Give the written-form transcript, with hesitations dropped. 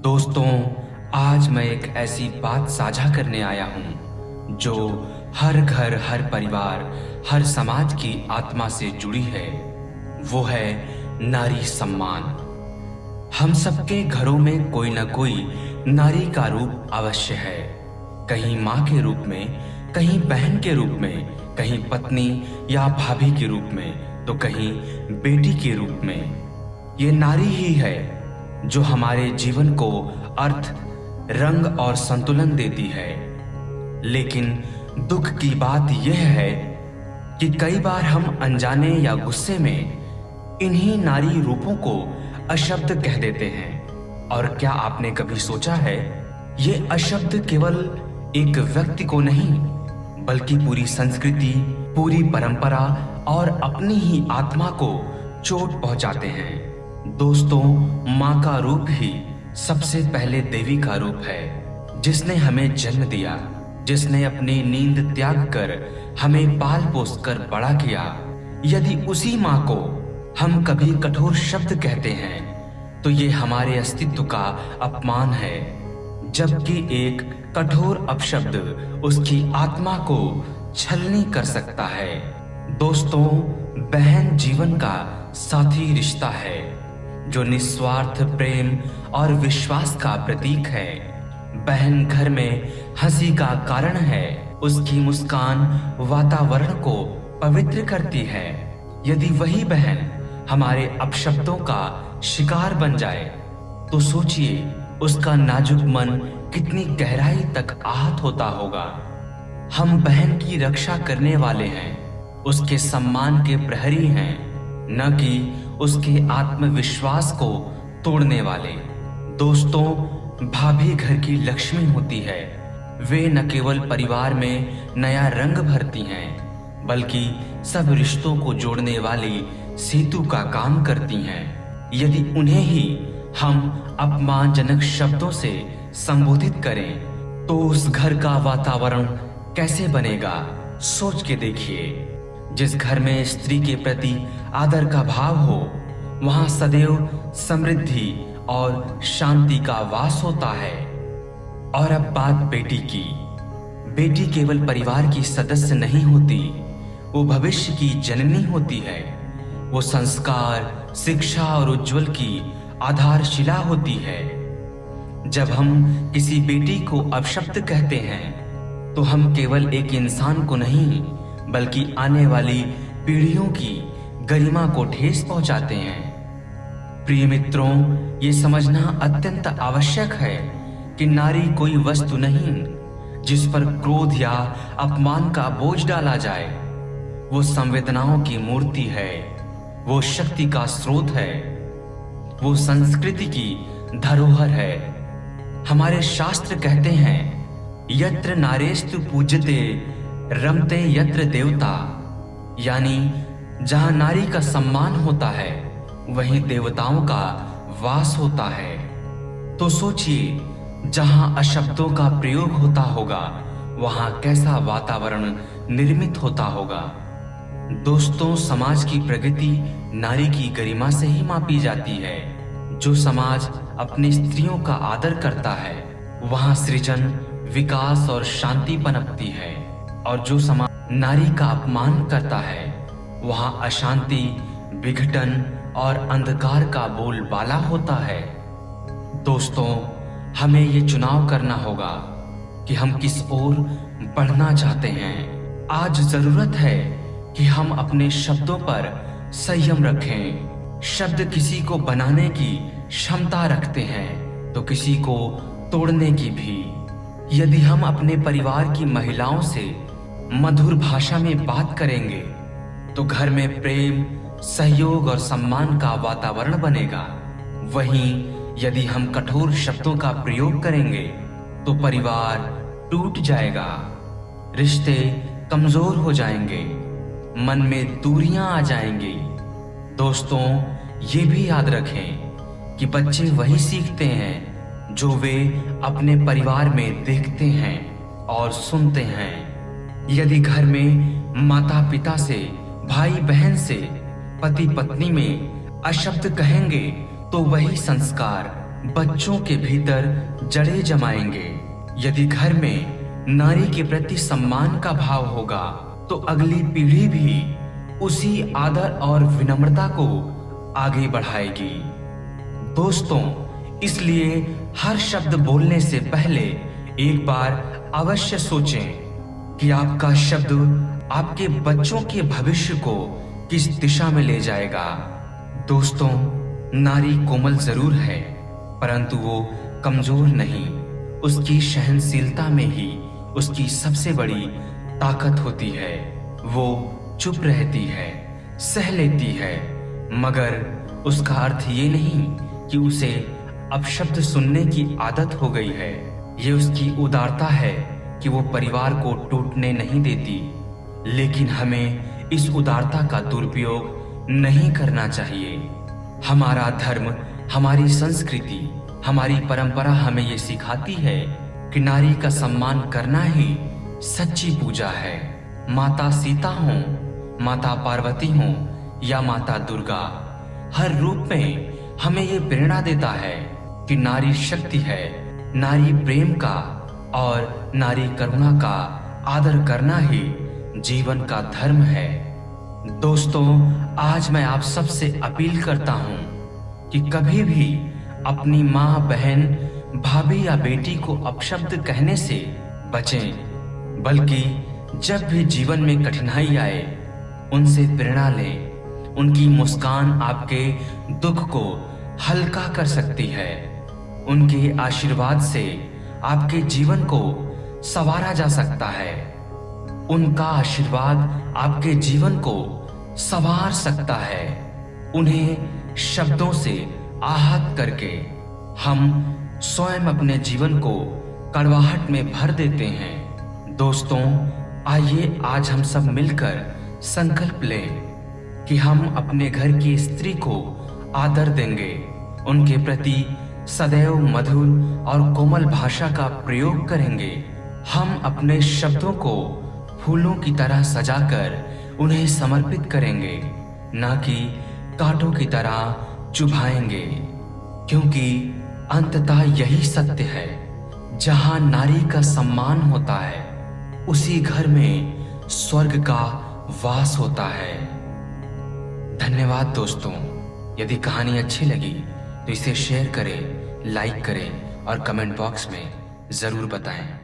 दोस्तों, आज मैं एक ऐसी बात साझा करने आया हूँ जो हर घर, हर परिवार, हर समाज की आत्मा से जुड़ी है। वो है नारी सम्मान। हम सबके घरों में कोई न कोई नारी का रूप अवश्य है। कहीं माँ के रूप में, कहीं बहन के रूप में, कहीं पत्नी या भाभी के रूप में, तो कहीं बेटी के रूप में। ये नारी ही है जो हमारे जीवन को अर्थ, रंग और संतुलन देती है। लेकिन दुख की बात यह है कि कई बार हम अनजाने या गुस्से में इन्हीं नारी रूपों को अशब्द कह देते हैं। और क्या आपने कभी सोचा है, ये अशब्द केवल एक व्यक्ति को नहीं, बल्कि पूरी संस्कृति, पूरी परंपरा और अपनी ही आत्मा को चोट पहुंचाते हैं। दोस्तों, माँ का रूप ही सबसे पहले देवी का रूप है, जिसने हमें जन्म दिया, जिसने अपनी नींद त्याग कर हमें पाल पोस कर बड़ा किया। यदि उसी माँ को हम कभी कठोर शब्द कहते हैं तो ये हमारे अस्तित्व का अपमान है, जबकि एक कठोर अपशब्द उसकी आत्मा को छलनी कर सकता है। दोस्तों, बहन जीवन का साथी रिश्ता है जो निस्वार्थ प्रेम और विश्वास का प्रतीक है। बहन घर में हंसी का कारण है। उसकी मुस्कान वातावरण को पवित्र करती है। यदि वही बहन हमारे अपशब्दों का शिकार बन जाए तो सोचिए उसका नाजुक मन कितनी गहराई तक आहत होता होगा। हम बहन की रक्षा करने वाले हैं, उसके सम्मान के प्रहरी हैं, न कि उसके आत्मविश्वास को तोड़ने वाले। दोस्तों, भाभी घर की लक्ष्मी होती है। वे न केवल परिवार में नया रंग भरती हैं, बल्कि सब रिश्तों को जोड़ने वाली सेतु का काम करती हैं। यदि उन्हें ही हम अपमानजनक शब्दों से संबोधित करें तो उस घर का वातावरण कैसे बनेगा, सोच के देखिए। जिस घर में स्त्री के प्रति आदर का भाव हो, वहां सदैव समृद्धि और शांति का वास होता है। और अब बात बेटी की। बेटी केवल परिवार की सदस्य नहीं होती, वो भविष्य की जननी होती है। वो संस्कार, शिक्षा और उज्जवल की आधारशिला होती है। जब हम किसी बेटी को अपशब्द कहते हैं तो हम केवल एक इंसान को नहीं, बल्कि आने वाली पीढ़ियों की गरिमा को ठेस पहुंचाते हैं। प्रिय मित्रों, ये समझना अत्यंत आवश्यक है कि नारी कोई वस्तु नहीं जिस पर क्रोध या अपमान का बोझ डाला जाए। वो संवेदनाओं की मूर्ति है, वो शक्ति का स्रोत है, वो संस्कृति की धरोहर है। हमारे शास्त्र कहते हैं, यत्र नारेस्तु पूज्यते रमते यत्र देवता, यानी जहां नारी का सम्मान होता है वहीं देवताओं का वास होता है। तो सोचिए, जहां अशब्दों का प्रयोग होता होगा वहां कैसा वातावरण निर्मित होता होगा। दोस्तों, समाज की प्रगति नारी की गरिमा से ही मापी जाती है। जो समाज अपनी स्त्रियों का आदर करता है वहां सृजन, विकास और शांति पनपती है। और जो समाज नारी का अपमान करता है वहां अशांति, विघटन और अंधकार का बोलबाला होता है। दोस्तों, हमें ये चुनाव करना होगा कि हम किस ओर बढ़ना चाहते हैं। आज जरूरत है कि हम अपने शब्दों पर संयम रखें। शब्द किसी को बनाने की क्षमता रखते हैं तो किसी को तोड़ने की भी। यदि हम अपने परिवार की महिलाओं से मधुर भाषा में बात करेंगे तो घर में प्रेम, सहयोग और सम्मान का वातावरण बनेगा। वहीं यदि हम कठोर शब्दों का प्रयोग करेंगे तो परिवार टूट जाएगा, रिश्ते कमजोर हो जाएंगे, मन में दूरियां आ जाएंगी। दोस्तों, ये भी याद रखें कि बच्चे वही सीखते हैं जो वे अपने परिवार में देखते हैं और सुनते हैं। यदि घर में माता पिता से, भाई बहन से, पति पत्नी में अशब्द कहेंगे तो वही संस्कार बच्चों के भीतर जड़ें जमाएंगे। यदि घर में नारी के प्रति सम्मान का भाव होगा तो अगली पीढ़ी भी उसी आदर और विनम्रता को आगे बढ़ाएगी। दोस्तों, इसलिए हर शब्द बोलने से पहले एक बार अवश्य सोचें कि आपका शब्द आपके बच्चों के भविष्य को किस दिशा में ले जाएगा। दोस्तों, नारी कोमल जरूर है, परंतु वो कमजोर नहीं। उसकी सहनशीलता में ही उसकी सबसे बड़ी ताकत होती है। वो चुप रहती है, सह लेती है, मगर उसका अर्थ ये नहीं कि उसे अपशब्द सुनने की आदत हो गई है। ये उसकी उदारता है कि वो परिवार को टूटने नहीं देती। लेकिन हमें इस उदारता का दुरुपयोग नहीं करना चाहिए। हमारा धर्म, हमारी संस्कृति, हमारी परंपरा हमें ये सिखाती है कि नारी का सम्मान करना ही सच्ची पूजा है। माता सीता हो, माता पार्वती हो या माता दुर्गा, हर रूप में हमें ये प्रेरणा देता है कि नारी शक्ति है, नारी प्रेम का और नारी करुणा का आदर करना ही जीवन का धर्म है। दोस्तों, आज मैं आप सबसे अपील करता हूँ कि कभी भी अपनी माँ, बहन, भाभी या बेटी को अपशब्द कहने से बचें, बल्कि जब भी जीवन में कठिनाई आए उनसे प्रेरणा लें। उनकी मुस्कान आपके दुख को हल्का कर सकती है। उनके आशीर्वाद से आपके जीवन को संवारा जा सकता है। उनका आशीर्वाद आपके जीवन को संवार सकता है। उन्हें शब्दों से आहत करके हम स्वयं अपने जीवन को कड़वाहट में भर देते हैं। दोस्तों, आइए आज हम सब मिलकर संकल्प लें कि हम अपने घर की स्त्री को आदर देंगे, उनके प्रति सदैव मधुर और कोमल भाषा का प्रयोग करेंगे। हम अपने शब्दों को फूलों की तरह सजाकर उन्हें समर्पित करेंगे, ना कि कांटों की तरह चुभाएंगे। क्योंकि अंततः यही सत्य है, जहां नारी का सम्मान होता है उसी घर में स्वर्ग का वास होता है। धन्यवाद दोस्तों। यदि कहानी अच्छी लगी तो इसे शेयर करें, लाइक करें और कमेंट बॉक्स में ज़रूर बताएं।